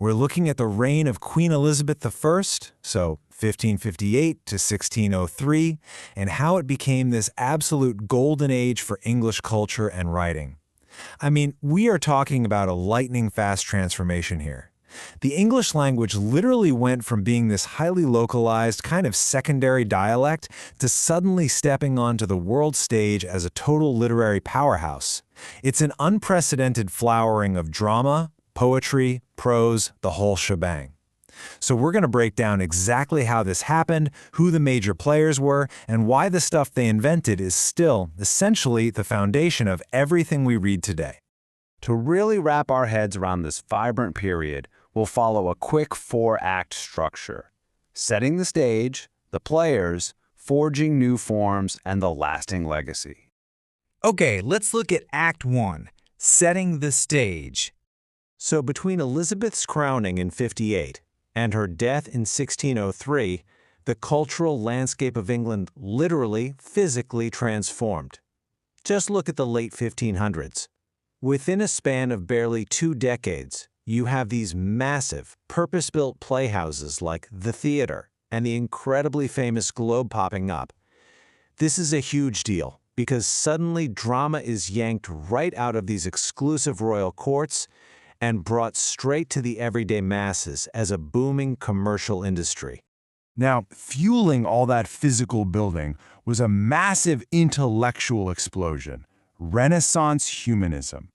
We're looking at the reign of Queen Elizabeth I, so 1558 to 1603, and how it became this absolute golden age for English culture and writing. I mean, we are talking about a lightning-fast transformation here. The English language literally went from being this highly localized, kind of secondary dialect to suddenly stepping onto the world stage as a total literary powerhouse. It's an unprecedented flowering of drama, poetry, prose, the whole shebang. So we're going to break down exactly how this happened, who the major players were, and why the stuff they invented is still, essentially, the foundation of everything we read today. To really wrap our heads around this vibrant period, we'll follow a quick four-act structure: setting the stage, the players, forging new forms, and the lasting legacy. Okay, let's look at Act 1, setting the stage. So between Elizabeth's crowning in 58 and her death in 1603, the cultural landscape of England literally, physically transformed. Just look at the late 1500s. Within a span of barely 2 decades, you have these massive, purpose-built playhouses like the theater and the incredibly famous Globe popping up. This is a huge deal because suddenly drama is yanked right out of these exclusive royal courts and brought straight to the everyday masses as a booming commercial industry. Now, fueling all that physical building was a massive intellectual explosion: Renaissance humanism.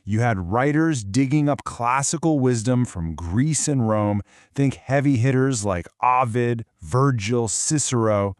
You had writers digging up classical wisdom from Greece and Rome, think heavy hitters like Ovid, Virgil, Cicero,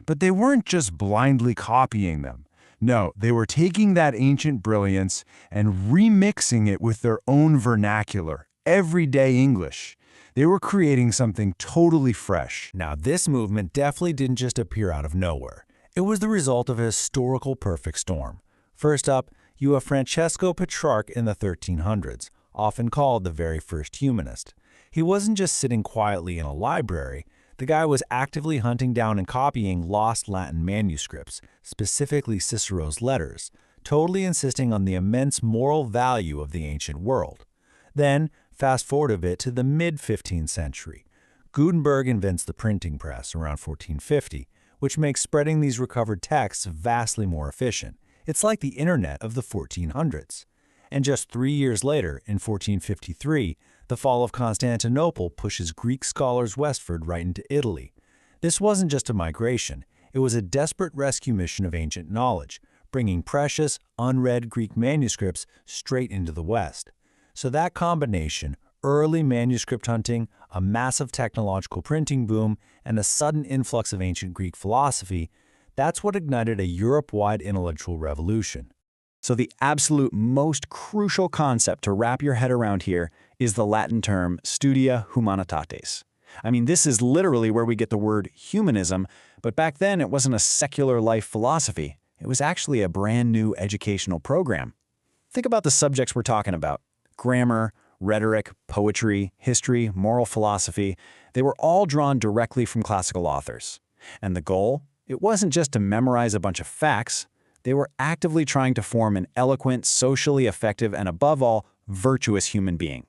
but they weren't just blindly copying them. No, they were taking that ancient brilliance and remixing it with their own vernacular, everyday English. They were creating something totally fresh. Now, this movement definitely didn't just appear out of nowhere. It was the result of a historical perfect storm. First up, you have Francesco Petrarch in the 1300s, often called the very first humanist. He wasn't just sitting quietly in a library. The guy was actively hunting down and copying lost Latin manuscripts, specifically Cicero's letters, totally insisting on the immense moral value of the ancient world. Then, fast forward a bit to the mid-15th century. Gutenberg invents the printing press around 1450, which makes spreading these recovered texts vastly more efficient. It's like the internet of the 1400s. And just 3 years later, in 1453, the fall of Constantinople pushes Greek scholars westward right into Italy. This wasn't just a migration, it was a desperate rescue mission of ancient knowledge, bringing precious, unread Greek manuscripts straight into the West. So that combination, early manuscript hunting, a massive technological printing boom, and a sudden influx of ancient Greek philosophy, that's what ignited a Europe-wide intellectual revolution. So the absolute most crucial concept to wrap your head around here is the Latin term studia humanitates. I mean, this is literally where we get the word humanism, but back then it wasn't a secular life philosophy. It was actually a brand new educational program. Think about the subjects we're talking about: grammar, rhetoric, poetry, history, moral philosophy. They were all drawn directly from classical authors. And the goal? It wasn't just to memorize a bunch of facts. They were actively trying to form an eloquent, socially effective, and above all, virtuous human being.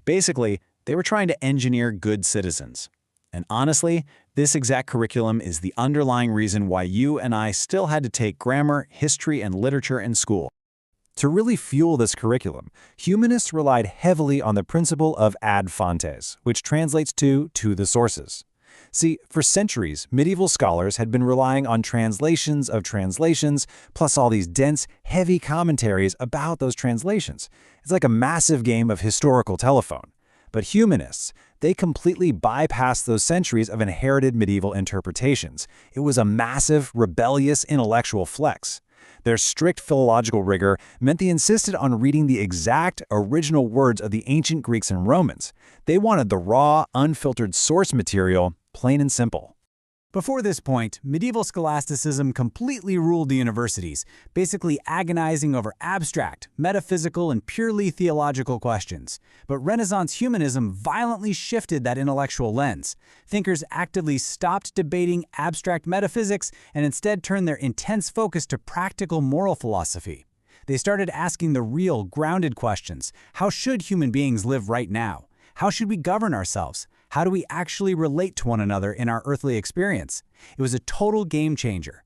Basically, they were trying to engineer good citizens. And honestly, this exact curriculum is the underlying reason why you and I still had to take grammar, history, and literature in school. To really fuel this curriculum, humanists relied heavily on the principle of ad fontes, which translates to the sources. See, for centuries, medieval scholars had been relying on translations of translations, plus all these dense, heavy commentaries about those translations. It's like a massive game of historical telephone. But humanists, they completely bypassed those centuries of inherited medieval interpretations. It was a massive, rebellious intellectual flex. Their strict philological rigor meant they insisted on reading the exact original words of the ancient Greeks and Romans. They wanted the raw, unfiltered source material, plain and simple. Before this point, medieval scholasticism completely ruled the universities, basically agonizing over abstract, metaphysical, and purely theological questions. But Renaissance humanism violently shifted that intellectual lens. Thinkers actively stopped debating abstract metaphysics and instead turned their intense focus to practical moral philosophy. They started asking the real, grounded questions. How should human beings live right now? How should we govern ourselves? How do we actually relate to one another in our earthly experience? It was a total game changer.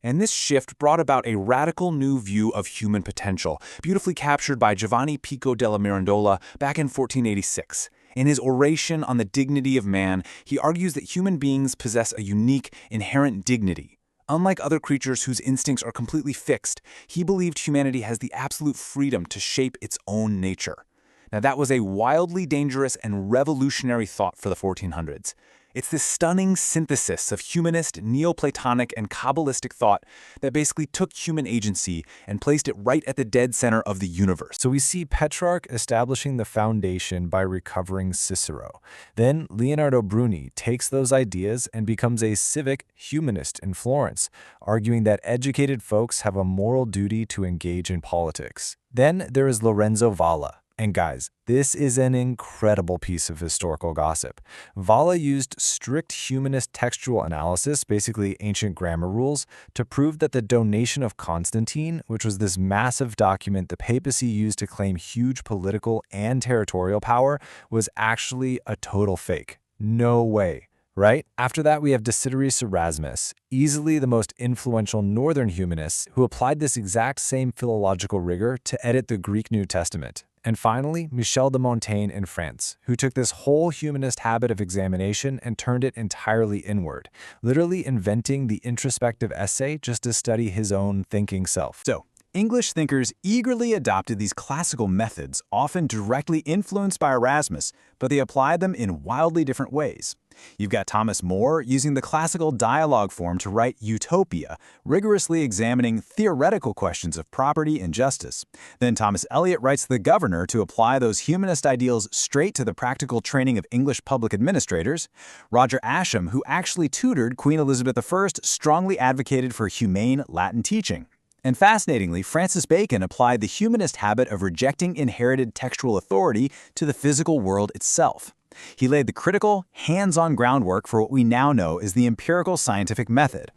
And this shift brought about a radical new view of human potential, beautifully captured by Giovanni Pico della Mirandola back in 1486. In his oration on the dignity of man, he argues that human beings possess a unique, inherent dignity. Unlike other creatures whose instincts are completely fixed, he believed humanity has the absolute freedom to shape its own nature. Now, that was a wildly dangerous and revolutionary thought for the 1400s. It's this stunning synthesis of humanist, Neoplatonic, and Kabbalistic thought that basically took human agency and placed it right at the dead center of the universe. So we see Petrarch establishing the foundation by recovering Cicero. Then Leonardo Bruni takes those ideas and becomes a civic humanist in Florence, arguing that educated folks have a moral duty to engage in politics. Then there is Lorenzo Valla. And guys, this is an incredible piece of historical gossip. Valla used strict humanist textual analysis, basically ancient grammar rules, to prove that the donation of Constantine, which was this massive document the papacy used to claim huge political and territorial power, was actually a total fake. No way. Right? After that, we have Desiderius Erasmus, easily the most influential northern humanist, who applied this exact same philological rigor to edit the Greek New Testament. And finally, Michel de Montaigne in France, who took this whole humanist habit of examination and turned it entirely inward, literally inventing the introspective essay just to study his own thinking self. So, English thinkers eagerly adopted these classical methods, often directly influenced by Erasmus, but they applied them in wildly different ways. You've got Thomas More using the classical dialogue form to write Utopia, rigorously examining theoretical questions of property and justice. Then Thomas Eliot writes The Governor to apply those humanist ideals straight to the practical training of English public administrators. Roger Ascham, who actually tutored Queen Elizabeth I, strongly advocated for humane Latin teaching. And fascinatingly, Francis Bacon applied the humanist habit of rejecting inherited textual authority to the physical world itself. He laid the critical, hands-on groundwork for what we now know as the empirical scientific method.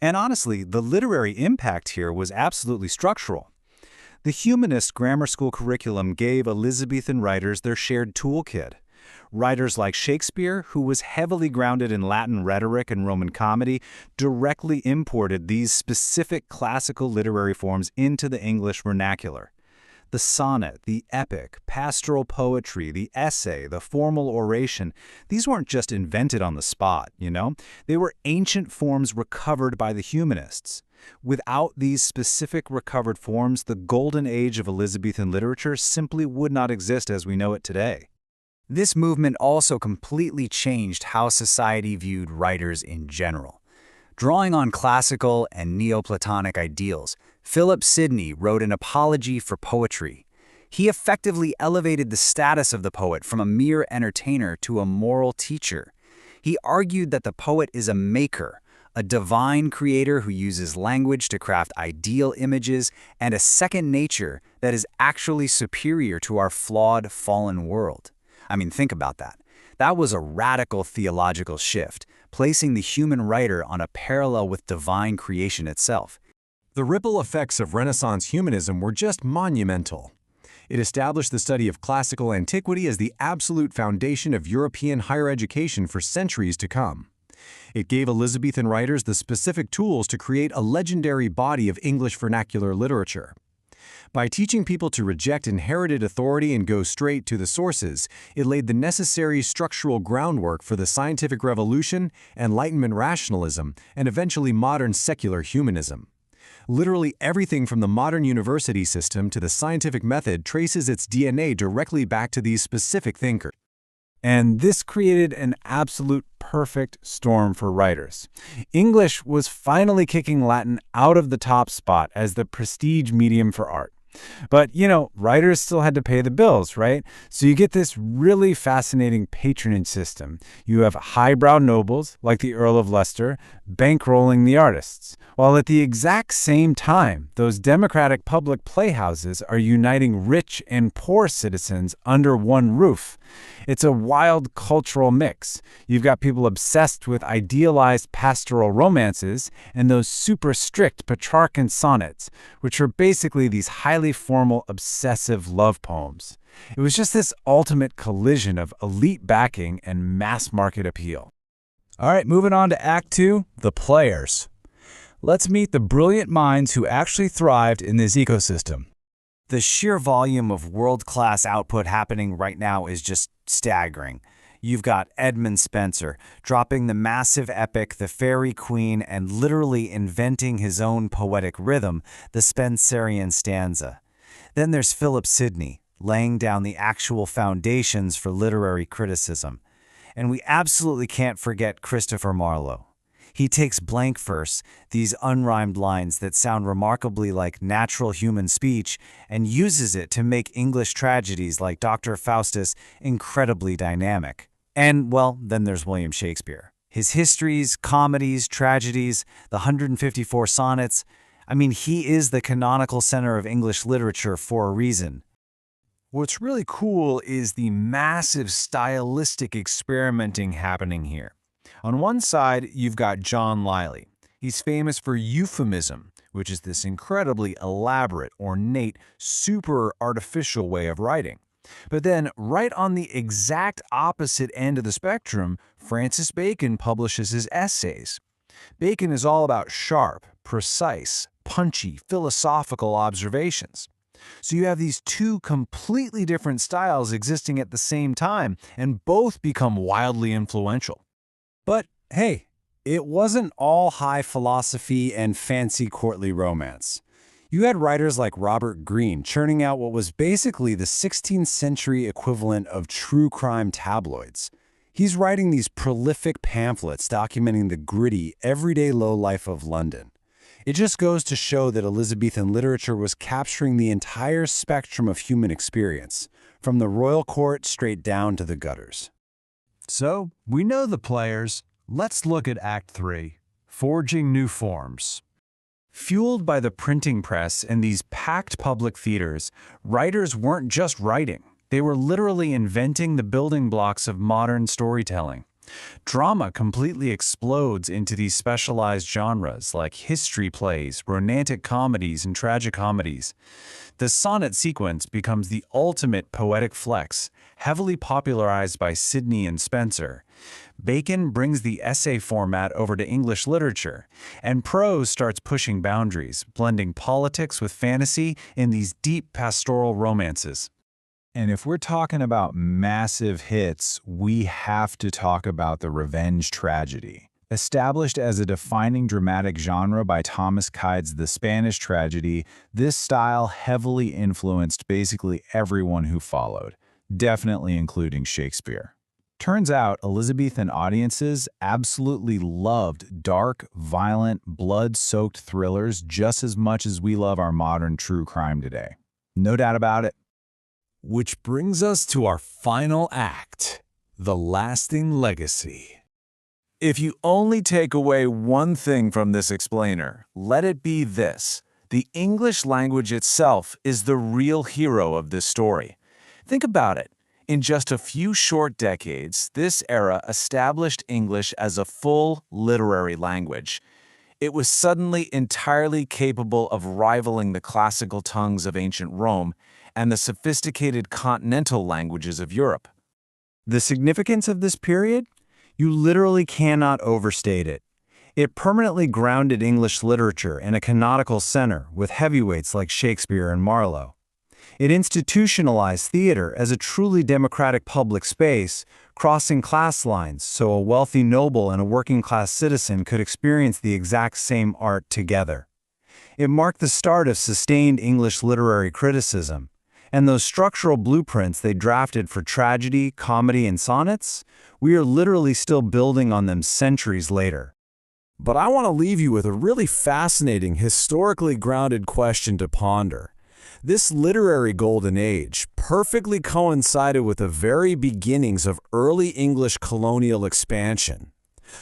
And honestly, the literary impact here was absolutely structural. The humanist grammar school curriculum gave Elizabethan writers their shared toolkit. Writers like Shakespeare, who was heavily grounded in Latin rhetoric and Roman comedy, directly imported these specific classical literary forms into the English vernacular. The sonnet, the epic, pastoral poetry, the essay, the formal oration, these weren't just invented on the spot, They were ancient forms recovered by the humanists. Without these specific recovered forms, the golden age of Elizabethan literature simply would not exist as we know it today. This movement also completely changed how society viewed writers in general. Drawing on classical and Neoplatonic ideals, Philip Sidney wrote an apology for poetry. He effectively elevated the status of the poet from a mere entertainer to a moral teacher. He argued that the poet is a maker, a divine creator who uses language to craft ideal images, and a second nature that is actually superior to our flawed, fallen world. I mean, think about that. That was a radical theological shift, placing the human writer on a parallel with divine creation itself. The ripple effects of Renaissance humanism were just monumental. It established the study of classical antiquity as the absolute foundation of European higher education for centuries to come. It gave Elizabethan writers the specific tools to create a legendary body of English vernacular literature. By teaching people to reject inherited authority and go straight to the sources, it laid the necessary structural groundwork for the scientific revolution, Enlightenment rationalism, and eventually modern secular humanism. Literally everything from the modern university system to the scientific method traces its DNA directly back to these specific thinkers. And this created an absolute perfect storm for writers. English was finally kicking Latin out of the top spot as the prestige medium for art. But, writers still had to pay the bills, right? So you get this really fascinating patronage system. You have highbrow nobles, like the Earl of Leicester, bankrolling the artists. While at the exact same time, those democratic public playhouses are uniting rich and poor citizens under one roof. It's a wild cultural mix. You've got people obsessed with idealized pastoral romances and those super strict Petrarchan sonnets, which are basically these highly formal, obsessive love poems. It was just this ultimate collision of elite backing and mass market appeal. All right, moving on to Act 2, the players. Let's meet the brilliant minds who actually thrived in this ecosystem. The sheer volume of world-class output happening right now is just staggering. You've got Edmund Spenser dropping the massive epic The Faerie Queene and literally inventing his own poetic rhythm, the Spenserian stanza. Then there's Philip Sidney, laying down the actual foundations for literary criticism. And we absolutely can't forget Christopher Marlowe. He takes blank verse, these unrhymed lines that sound remarkably like natural human speech, and uses it to make English tragedies like Dr. Faustus incredibly dynamic. And, well, then there's William Shakespeare. His histories, comedies, tragedies, the 154 sonnets. I mean, he is the canonical center of English literature for a reason. What's really cool is the massive stylistic experimenting happening here. On one side, you've got John Lyly. He's famous for euphemism, which is this incredibly elaborate, ornate, super artificial way of writing. But then, right on the exact opposite end of the spectrum, Francis Bacon publishes his essays. Bacon is all about sharp, precise, punchy, philosophical observations. So you have these two completely different styles existing at the same time, and both become wildly influential. But hey, it wasn't all high philosophy and fancy courtly romance. You had writers like Robert Greene churning out what was basically the 16th century equivalent of true crime tabloids. He's writing these prolific pamphlets documenting the gritty, everyday low life of London. It just goes to show that Elizabethan literature was capturing the entire spectrum of human experience, from the royal court straight down to the gutters. So, we know the players. Let's look at Act 3, forging new forms. Fueled by the printing press and these packed public theaters, writers weren't just writing. They were literally inventing the building blocks of modern storytelling. Drama completely explodes into these specialized genres like history plays, romantic comedies, and tragicomedies. The sonnet sequence becomes the ultimate poetic flex, heavily popularized by Sidney and Spenser. Bacon brings the essay format over to English literature, and prose starts pushing boundaries, blending politics with fantasy in these deep pastoral romances. And if we're talking about massive hits, we have to talk about the revenge tragedy. Established as a defining dramatic genre by Thomas Kyde's The Spanish Tragedy, this style heavily influenced basically everyone who followed, definitely including Shakespeare. Turns out Elizabethan audiences absolutely loved dark, violent, blood-soaked thrillers just as much as we love our modern true crime today. No doubt about it. Which brings us to our final act, the lasting legacy. If you only take away one thing from this explainer, let it be this. The English language itself is the real hero of this story. Think about it. In just a few short decades, this era established English as a full literary language. It was suddenly entirely capable of rivaling the classical tongues of ancient Rome and the sophisticated continental languages of Europe. The significance of this period? You literally cannot overstate it. It permanently grounded English literature in a canonical center with heavyweights like Shakespeare and Marlowe. It institutionalized theater as a truly democratic public space, crossing class lines so a wealthy noble and a working-class citizen could experience the exact same art together. It marked the start of sustained English literary criticism, and those structural blueprints they drafted for tragedy, comedy, and sonnets, we are literally still building on them centuries later. But I want to leave you with a really fascinating, historically grounded question to ponder. This literary golden age perfectly coincided with the very beginnings of early English colonial expansion.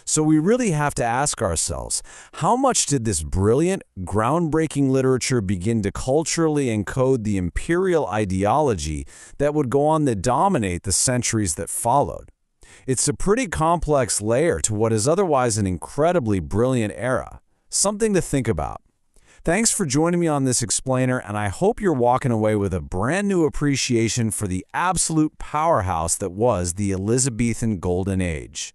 So we really have to ask ourselves, how much did this brilliant, groundbreaking literature begin to culturally encode the imperial ideology that would go on to dominate the centuries that followed? It's a pretty complex layer to what is otherwise an incredibly brilliant era. Something to think about. Thanks for joining me on this explainer, and I hope you're walking away with a brand new appreciation for the absolute powerhouse that was the Elizabethan Golden Age.